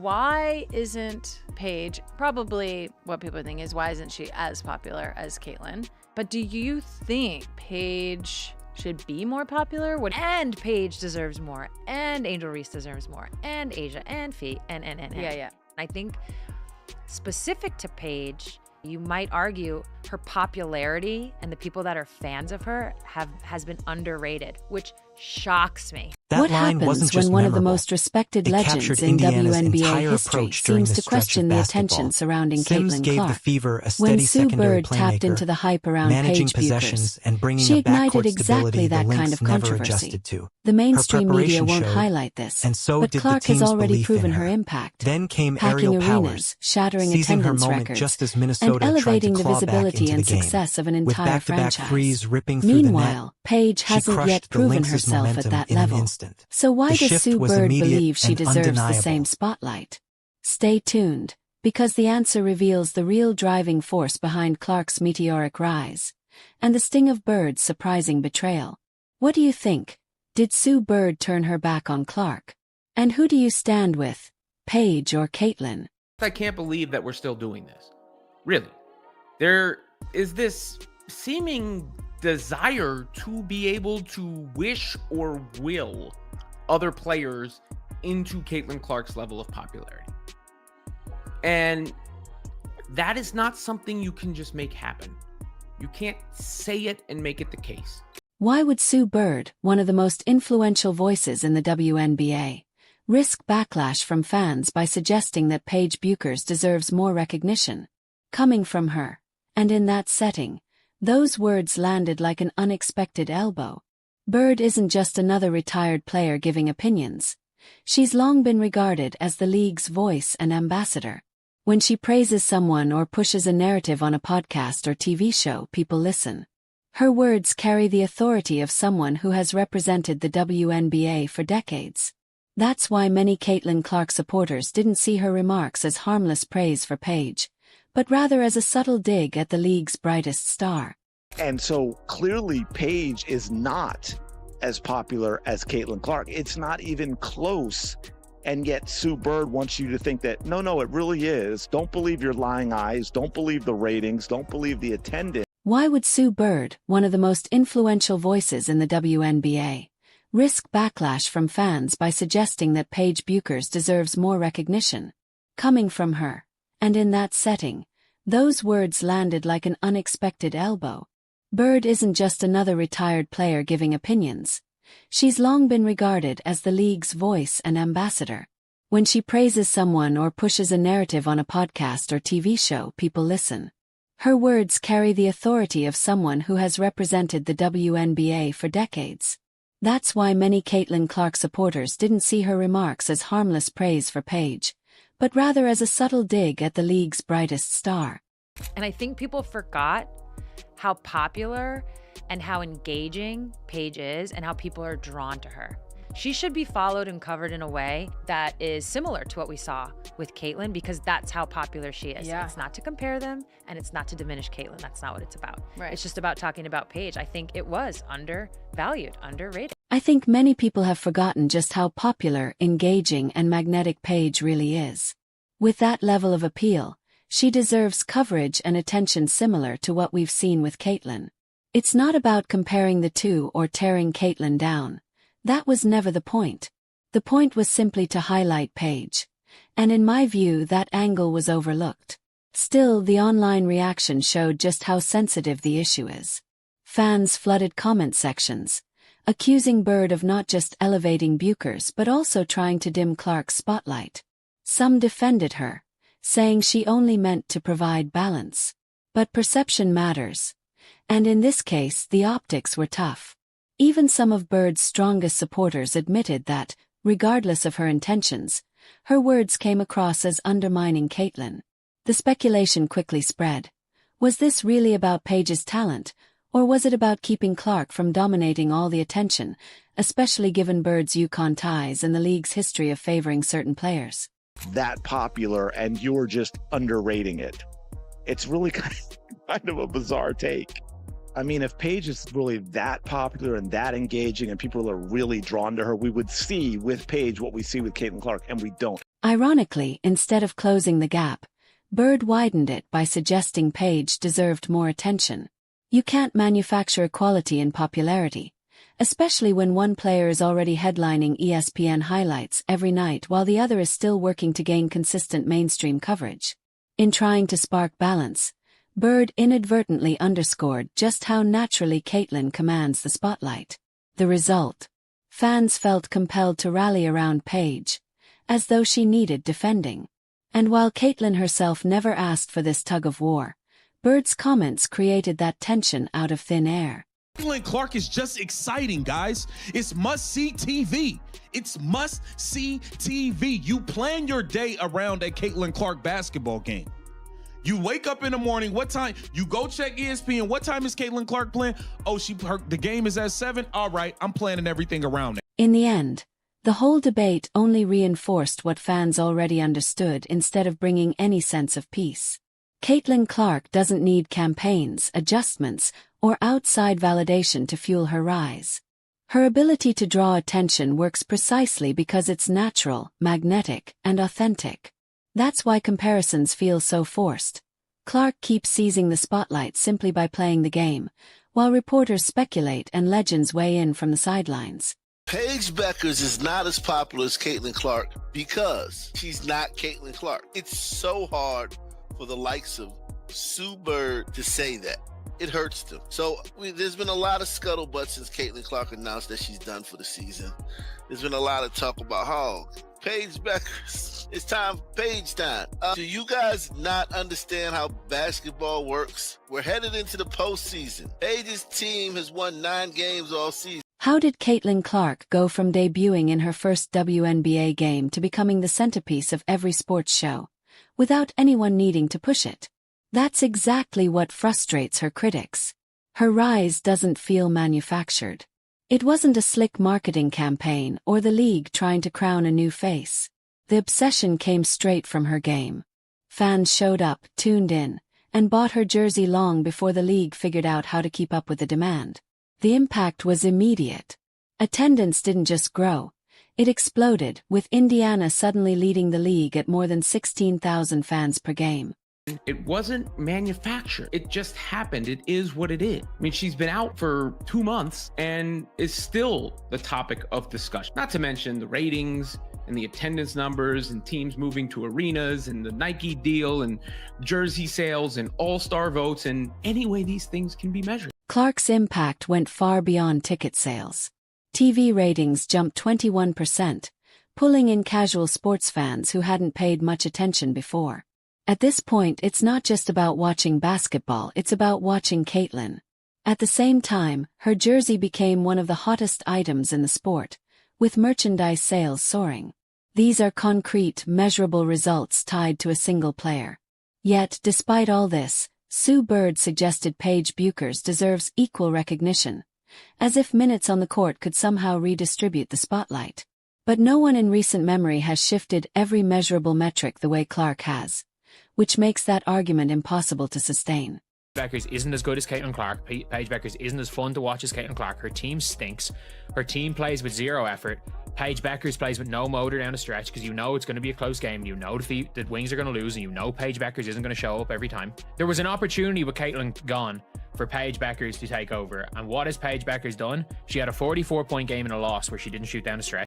Why isn't Paige, probably what people think is, why isn't she as popular as Caitlyn? But do you think Paige should be more popular? And Paige deserves more, and Angel Reese deserves more, and Asia, and Fee, and. Yeah. I think specific to Paige, you might argue her popularity and the people that are fans of her has been underrated, which shocks me. What happens when one of the most respected legends in WNBA history seems to question the attention surrounding Caitlyn Clark? When Sue Bird tapped into the hype around Paige Bueckers, she ignited exactly that kind of controversy. The mainstream media won't highlight this, but Clark has already proven her impact, packing arenas, shattering attendance records, and elevating the visibility and success of an entire franchise. Meanwhile, Paige hasn't yet proven herself at that level. So why does Sue Bird believe she deserves the same spotlight? Stay tuned, because the answer reveals the real driving force behind Clark's meteoric rise, and the sting of Bird's surprising betrayal. What do you think? Did Sue Bird turn her back on Clark? And who do you stand with, Paige or Caitlyn? I can't believe that we're still doing this. Really. There is this seeming desire to be able to wish or will other players into Caitlyn Clark's level of popularity. And that is not something you can just make happen. You can't say it and make it the case. Why would Sue Bird, one of the most influential voices in the WNBA, risk backlash from fans by suggesting that Paige Bueckers deserves more recognition? Coming from her, and in that setting, those words landed like an unexpected elbow. Bird isn't just another retired player giving opinions. She's long been regarded as the league's voice and ambassador. When she praises someone or pushes a narrative on a podcast or TV show, people listen. Her words carry the authority of someone who has represented the WNBA for decades. That's why many Caitlyn Clark supporters didn't see her remarks as harmless praise for Paige, but rather as a subtle dig at the league's brightest star. And so clearly Paige is not as popular as Caitlyn Clark. It's not even close. And yet Sue Bird wants you to think that, no, it really is. Don't believe your lying eyes. Don't believe the ratings. Don't believe the attendance. Why would Sue Bird, one of the most influential voices in the WNBA, risk backlash from fans by suggesting that Paige Bueckers deserves more recognition? Coming from her, and in that setting, those words landed like an unexpected elbow. Bird isn't just another retired player giving opinions. She's long been regarded as the league's voice and ambassador. When she praises someone or pushes a narrative on a podcast or TV show, people listen. Her words carry the authority of someone who has represented the WNBA for decades. That's why many Caitlyn Clark supporters didn't see her remarks as harmless praise for Paige, but rather as a subtle dig at the league's brightest star. And I think people forgot how popular and how engaging Paige is and how people are drawn to her. She should be followed and covered in a way that is similar to what we saw with Caitlyn, because that's how popular she is. Yeah. It's not to compare them, and it's not to diminish Caitlyn. That's not what it's about. Right. It's just about talking about Paige. I think it was undervalued, underrated. I think many people have forgotten just how popular, engaging, and magnetic Paige really is. With that level of appeal, she deserves coverage and attention similar to what we've seen with Caitlyn. It's not about comparing the two or tearing Caitlyn down. That was never the point. The point was simply to highlight Paige. And in my view, that angle was overlooked. Still, the online reaction showed just how sensitive the issue is. Fans flooded comment sections, accusing Bird of not just elevating Bueckers but also trying to dim Clark's spotlight. Some defended her, saying she only meant to provide balance. But perception matters. And in this case, the optics were tough. Even some of Bird's strongest supporters admitted that, regardless of her intentions, her words came across as undermining Caitlyn. The speculation quickly spread. Was this really about Paige's talent, or was it about keeping Clark from dominating all the attention, especially given Bird's UConn ties and the league's history of favoring certain players? That popular, and you're just underrating it. It's really kind of a bizarre take. I mean, if Paige is really that popular and that engaging and people are really drawn to her, we would see with Paige what we see with Caitlyn Clark, and we don't. Ironically, instead of closing the gap, Bird widened it by suggesting Paige deserved more attention. You can't manufacture equality in popularity, especially when one player is already headlining ESPN highlights every night while the other is still working to gain consistent mainstream coverage. In trying to spark balance, Bird inadvertently underscored just how naturally Caitlyn commands the spotlight. The result? Fans felt compelled to rally around Paige, as though she needed defending. And while Caitlyn herself never asked for this tug-of-war, Bird's comments created that tension out of thin air. Caitlyn Clark is just exciting, guys. It's must-see TV. It's must-see TV. You plan your day around a Caitlyn Clark basketball game. You wake up in the morning, what time? You go check ESPN, what time is Caitlyn Clark playing? Oh, the game is at 7? All right, I'm planning everything around it. In the end, the whole debate only reinforced what fans already understood instead of bringing any sense of peace. Caitlyn Clark doesn't need campaigns, adjustments, or outside validation to fuel her rise. Her ability to draw attention works precisely because it's natural, magnetic, and authentic. That's why comparisons feel so forced. Clark keeps seizing the spotlight simply by playing the game, while reporters speculate and legends weigh in from the sidelines. Paige Beckers is not as popular as Caitlyn Clark because she's not Caitlyn Clark. It's so hard for the likes of Sue Bird to say that. It hurts them. So there's been a lot of scuttlebutt since Caitlyn Clark announced that she's done for the season. There's been a lot of talk about how Paige Beckers, it's time, Paige time. Do you guys not understand how basketball works? We're headed into the postseason. Paige's team has won 9 games all season. How did Caitlyn Clark go from debuting in her first WNBA game to becoming the centerpiece of every sports show, without anyone needing to push it? That's exactly what frustrates her critics. Her rise doesn't feel manufactured. It wasn't a slick marketing campaign or the league trying to crown a new face. The obsession came straight from her game. Fans showed up, tuned in, and bought her jersey long before the league figured out how to keep up with the demand. The impact was immediate. Attendance didn't just grow, it exploded, with Indiana suddenly leading the league at more than 16,000 fans per game. It wasn't manufactured. It just happened. It is what it is. I mean, she's been out for 2 months and is still the topic of discussion. Not to mention the ratings and the attendance numbers and teams moving to arenas and the Nike deal and jersey sales and all-star votes and any way these things can be measured. Clark's impact went far beyond ticket sales. TV ratings jumped 21%, pulling in casual sports fans who hadn't paid much attention before. At this point, it's not just about watching basketball, it's about watching Caitlyn. At the same time, her jersey became one of the hottest items in the sport, with merchandise sales soaring. These are concrete, measurable results tied to a single player. Yet, despite all this, Sue Bird suggested Paige Beckers deserves equal recognition, as if minutes on the court could somehow redistribute the spotlight. But no one in recent memory has shifted every measurable metric the way Clark has, which makes that argument impossible to sustain. Beckers isn't as good as Caitlyn Clark. Paige Beckers isn't as fun to watch as Caitlyn Clark. Her team stinks. Her team plays with zero effort. Paige Beckers plays with no motor down the stretch because you know it's going to be a close game. You know the Wings are going to lose, and you know Paige Beckers isn't going to show up every time. There was an opportunity with Caitlyn gone for Paige Beckers to take over. And what has Paige Beckers done? She had a 44-point game in a loss where she didn't shoot down the stretch.